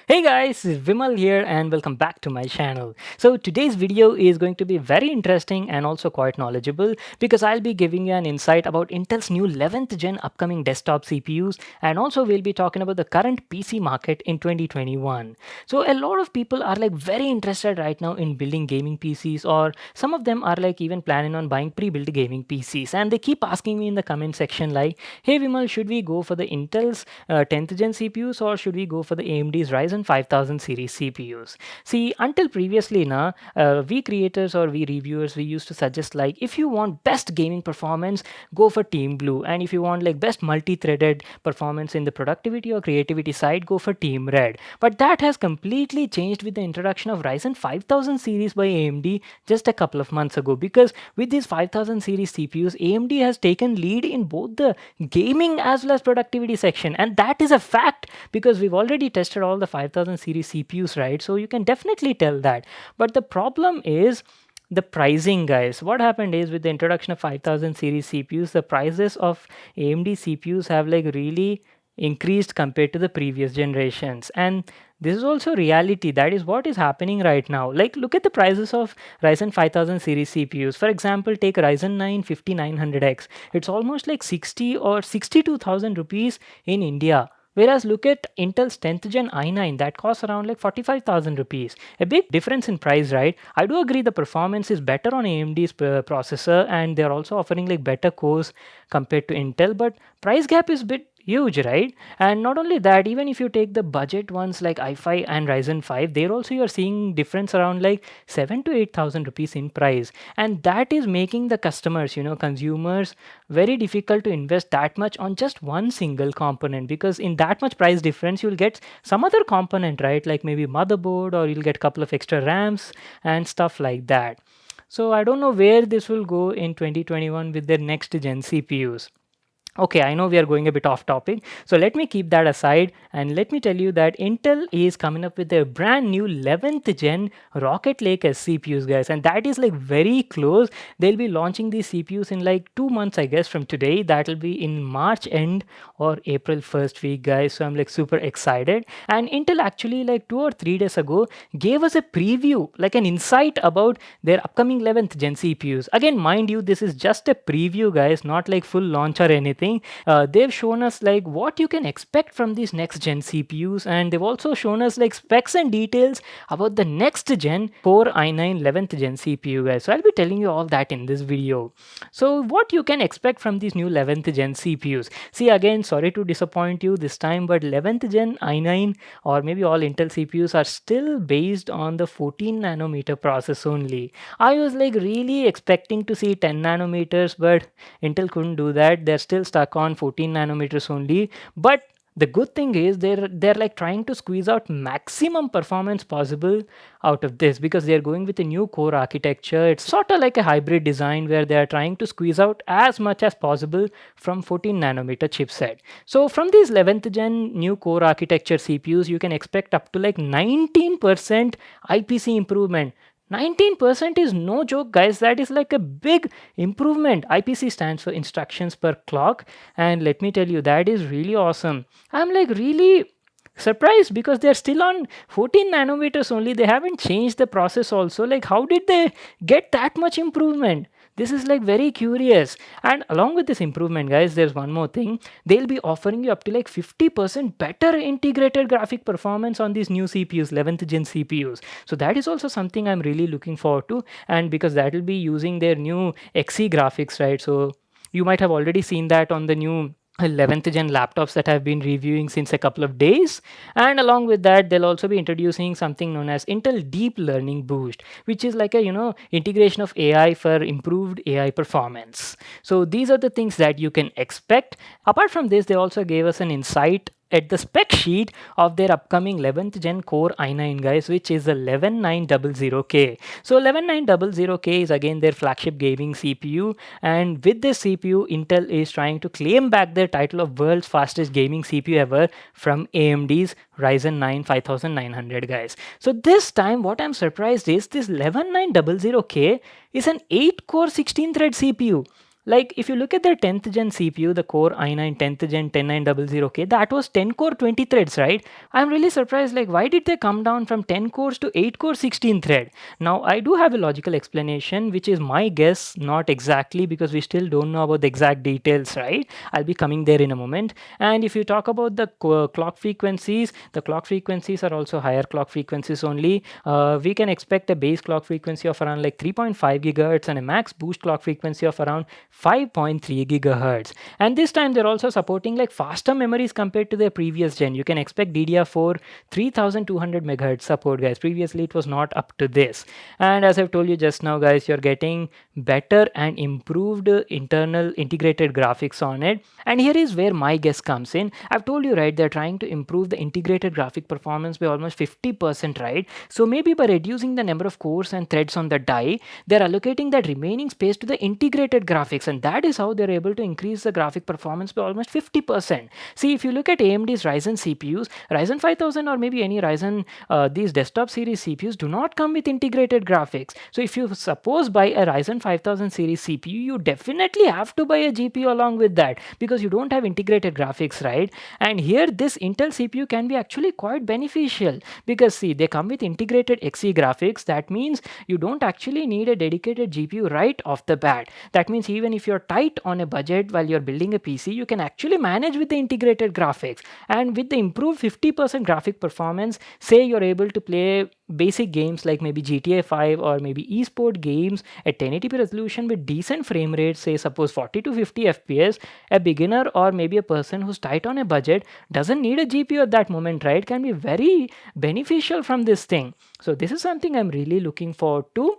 Hey guys, Vimal here and welcome back to my channel. So today's video is going to be very interesting and also quite knowledgeable because I'll be giving you an insight about Intel's new 11th gen upcoming desktop CPUs, and also we'll be talking about the current PC market in 2021. So a lot of people are like very interested right now in building gaming PCs, or some of them are like even planning on buying pre-built gaming PCs, and they keep asking me in the comment section like, hey Vimal, should we go for the Intel's 10th gen CPUs or should we go for the AMD's Ryzen 5000 series CPUs? See, until previously, we creators or we reviewers, we used to suggest like, if you want best gaming performance, go for Team Blue, and if you want like best multi-threaded performance in the productivity or creativity side, go for Team Red. But that has completely changed with the introduction of Ryzen 5000 series by AMD just a couple of months ago, because with these 5000 series CPUs, AMD has taken lead in both the gaming as well as productivity section, and that is a fact because we've already tested all the 5000 series CPUs, right? So you can definitely tell that. But the problem is the pricing, guys. What happened is, with the introduction of 5000 series CPUs, the prices of AMD CPUs have like really increased compared to the previous generations, and this is also reality. That is what is happening right now. Like, look at the prices of Ryzen 5000 series CPUs. For example, take Ryzen 9 5900X. It's almost like 60 or 62,000 rupees in India. Whereas look at Intel's 10th gen i9, that costs around like 45,000 rupees. A big difference in price, right? I do agree the performance is better on AMD's processor, and they're also offering like better cores compared to Intel, but price gap is bit huge, right? And not only that, even if you take the budget ones like i5 and Ryzen 5, there also you're seeing difference around like 7 to 8,000 rupees in price, and that is making the customers, consumers, very difficult to invest that much on just one single component, because in that much price difference you'll get some other component, right? Like maybe motherboard, or you'll get a couple of extra RAMs and stuff like that. So I don't know where this will go in 2021 with their next gen CPUs. Okay, I know we are going a bit off topic, so let me keep that aside and let me tell you that Intel is coming up with a brand new 11th gen Rocket Lake as CPUs, guys, and that is like very close. They'll be launching these CPUs in like 2 months, I guess, from today. That'll be in March end or April first week, guys. So I'm like super excited. And Intel actually like 2 or 3 days ago gave us a preview, like an insight about their upcoming 11th gen CPUs. Again, mind you, this is just a preview, guys, not like full launch or anything. They've shown us like what you can expect from these next gen CPUs, and they've also shown us like specs and details about the next gen Core i9 11th gen CPU, guys. So I'll be telling you all that in this video. So what you can expect from these new 11th gen CPUs. See, again, sorry to disappoint you this time, but 11th gen i9 or maybe all Intel CPUs are still based on the 14 nanometer process only. I was like really expecting to see 10 nanometers, but Intel couldn't do that. They're still stuck on 14 nanometers only. But the good thing is they're like trying to squeeze out maximum performance possible out of this, because they're going with a new core architecture. It's sort of like a hybrid design where they are trying to squeeze out as much as possible from 14 nanometer chipset. So from these 11th gen new core architecture CPUs, you can expect up to like 19% IPC improvement. 19% is no joke, guys. That is like a big improvement. IPC stands for instructions per clock, and let me tell you, that is really awesome. I'm like really surprised because they're still on 14 nanometers only. They haven't changed the process also. Like, how did they get that much improvement? This is like very curious. And along with this improvement, guys, there's one more thing. They'll be offering you up to like 50% better integrated graphic performance on these new CPUs, 11th gen CPUs. So that is also something I'm really looking forward to. And because that will be using their new XE graphics, right? So you might have already seen that on the new 11th gen laptops that I've been reviewing since a couple of days. And along with that, they'll also be introducing something known as Intel Deep Learning Boost, which is like a integration of AI for improved AI performance. So these are the things that you can expect. Apart from this, they also gave us an insight at the spec sheet of their upcoming 11th gen Core i9, guys, which is the 11900K. So 11900K is again their flagship gaming CPU, and with this CPU, Intel is trying to claim back their title of world's fastest gaming CPU ever from AMD's Ryzen 9 5900, guys. So this time, what I'm surprised is this 11900K is an 8 core 16 thread CPU. Like if you look at their 10th gen CPU, the Core i9 10th gen 10900K, that was 10 core 20 threads, right? I'm really surprised, like why did they come down from 10 cores to 8 core 16 thread? Now I do have a logical explanation, which is my guess, not exactly, because we still don't know about the exact details, right? I'll be coming there in a moment. And if you talk about the clock frequencies, the clock frequencies are also higher clock frequencies only. We can expect a base clock frequency of around like 3.5 gigahertz and a max boost clock frequency of around 5.3 gigahertz. And this time they're also supporting like faster memories compared to their previous gen. You can expect DDR4 3200 megahertz support, guys. Previously it was not up to this. And as I've told you just now, guys, you're getting better and improved internal integrated graphics on it. And here is where my guess comes in. I've told you, right, they're trying to improve the integrated graphic performance by almost 50%, right? So maybe by reducing the number of cores and threads on the die, they're allocating that remaining space to the integrated graphics, and that is how they're able to increase the graphic performance by almost 50%. See, if you look at AMD's Ryzen CPUs, Ryzen 5000 or maybe any Ryzen, these desktop series CPUs do not come with integrated graphics. So if you suppose buy a Ryzen 5000 series CPU, you definitely have to buy a GPU along with that, because you don't have integrated graphics, right? And here this Intel CPU can be actually quite beneficial, because see, they come with integrated Xe graphics. That means you don't actually need a dedicated GPU right off the bat. That means even if you're tight on a budget while you're building a PC, you can actually manage with the integrated graphics. And with the improved 50% graphic performance, say you're able to play basic games like maybe GTA 5 or maybe esport games at 1080p resolution with decent frame rates, say suppose 40 to 50 FPS, a beginner or maybe a person who's tight on a budget doesn't need a GPU at that moment, right? Can be very beneficial from this thing. So this is something I'm really looking forward to.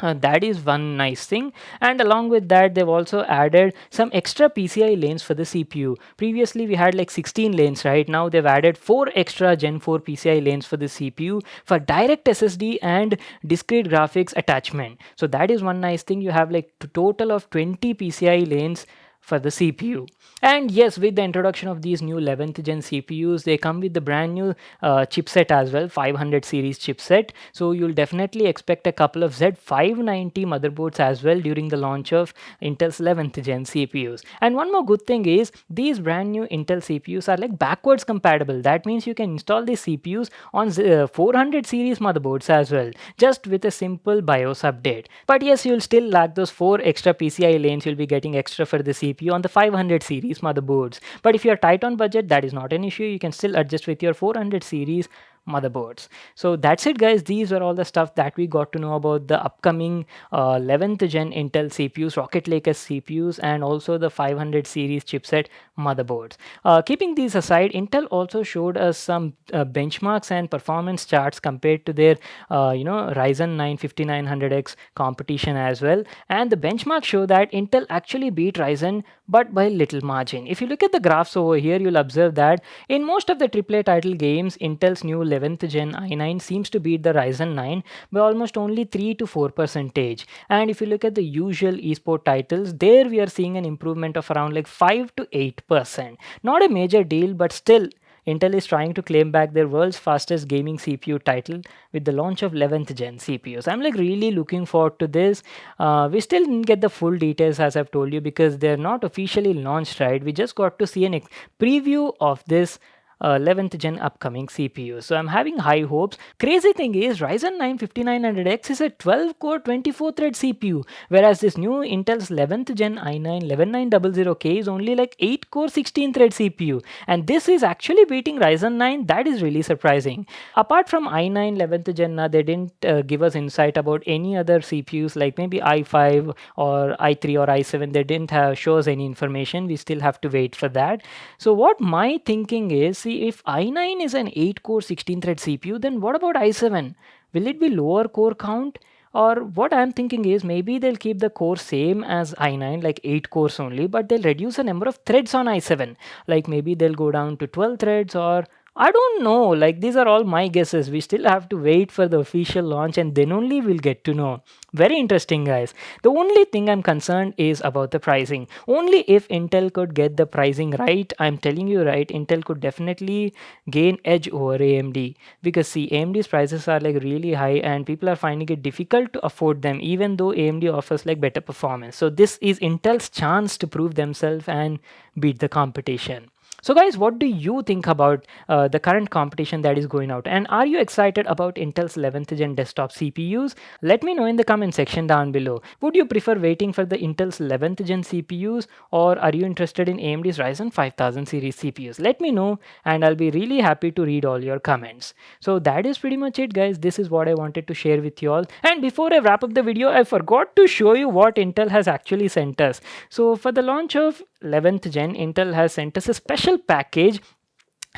That is one nice thing. And along with that, they've also added some extra PCI lanes for the CPU. Previously we had like 16 lanes, right? Now they've added 4 extra Gen 4 PCI lanes for the CPU for direct SSD and discrete graphics attachment. So that is one nice thing. You have like a total of 20 PCI lanes for the CPU. And yes, with the introduction of these new 11th gen CPUs, they come with the brand new chipset as well, 500 series chipset. So you'll definitely expect a couple of Z590 motherboards as well during the launch of Intel's 11th gen CPUs. And one more good thing is these brand new Intel CPUs are like backwards compatible. That means you can install these CPUs on 400 series motherboards as well, just with a simple BIOS update. But yes, you'll still lack those 4 extra PCI lanes you'll be getting extra for the CPU on the 500 series motherboards. But if you're tight on budget, that is not an issue. You can still adjust with your 400 series motherboards. So that's it, guys. These are all the stuff that we got to know about the upcoming 11th gen Intel CPUs, Rocket Lake S CPUs, and also the 500 series chipset motherboards. Keeping these aside, Intel also showed us some benchmarks and performance charts compared to their Ryzen 9 5900X competition as well. And the benchmarks show that Intel actually beat Ryzen, but by little margin. If you look at the graphs over here, you'll observe that in most of the AAA title games, Intel's new 11th gen i9 seems to beat the Ryzen 9 by almost only 3 to 4 percentage. And if you look at the usual esport titles, there we are seeing an improvement of around like 5 to 8%. Not a major deal, but still Intel is trying to claim back their world's fastest gaming CPU title with the launch of 11th gen CPUs. I'm like really looking forward to this. We still didn't get the full details, as I've told you, because they're not officially launched, right? We just got to see an preview of this 11th gen upcoming CPU. So I'm having high hopes. Crazy thing is Ryzen 9 5900X is a 12 core 24 thread CPU, whereas this new Intel's 11th gen i9 11900K is only like 8 core 16 thread CPU, and this is actually beating Ryzen 9. That is really surprising. Apart from i9 11th gen, they didn't give us insight about any other CPUs like maybe i5 or i3 or i7. They didn't show us any information. We still have to wait for that. So what my thinking is, see, if i9 is an 8 core 16 thread CPU, then what about i7? Will it be lower core count? Or what I'm thinking is maybe they'll keep the core same as i9, like 8 cores only, but they'll reduce the number of threads on i7. Like maybe they'll go down to 12 threads or I don't know. Like, these are all my guesses. We still have to wait for the official launch and then only we'll get to know. Very interesting, guys. The only thing I'm concerned is about the pricing. Only if Intel could get the pricing right, I'm telling you right, Intel could definitely gain edge over AMD. Because see, AMD's prices are like really high and people are finding it difficult to afford them, even though AMD offers like better performance. So this is Intel's chance to prove themselves and beat the competition. So, guys, what do you think about the current competition that is going out? And are you excited about Intel's 11th gen desktop CPUs? Let me know in the comment section down below. Would you prefer waiting for the Intel's 11th gen CPUs, or are you interested in AMD's Ryzen 5000 series CPUs? Let me know, and I'll be really happy to read all your comments. So, that is pretty much it, guys. This is what I wanted to share with you all. And before I wrap up the video, I forgot to show you what Intel has actually sent us. So, for the launch of 11th gen, Intel has sent us a special package,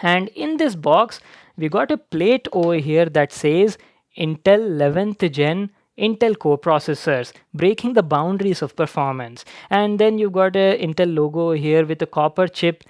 and in this box we got a plate over here that says Intel 11th gen Intel Core processors, breaking the boundaries of performance. And then you got a Intel logo here with a copper chip,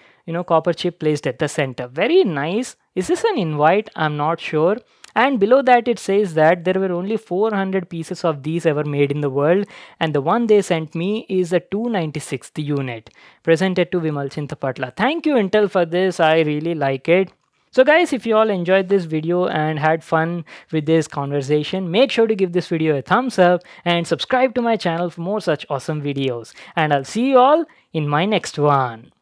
copper chip placed at the center. Very nice. Is this an invite? I'm not sure. And below that it says that there were only 400 pieces of these ever made in the world, and the one they sent me is a 296th unit, presented to Vimal Chintapatla. Thank you Intel for this, I really like it. So guys, if you all enjoyed this video and had fun with this conversation, make sure to give this video a thumbs up and subscribe to my channel for more such awesome videos. And I'll see you all in my next one.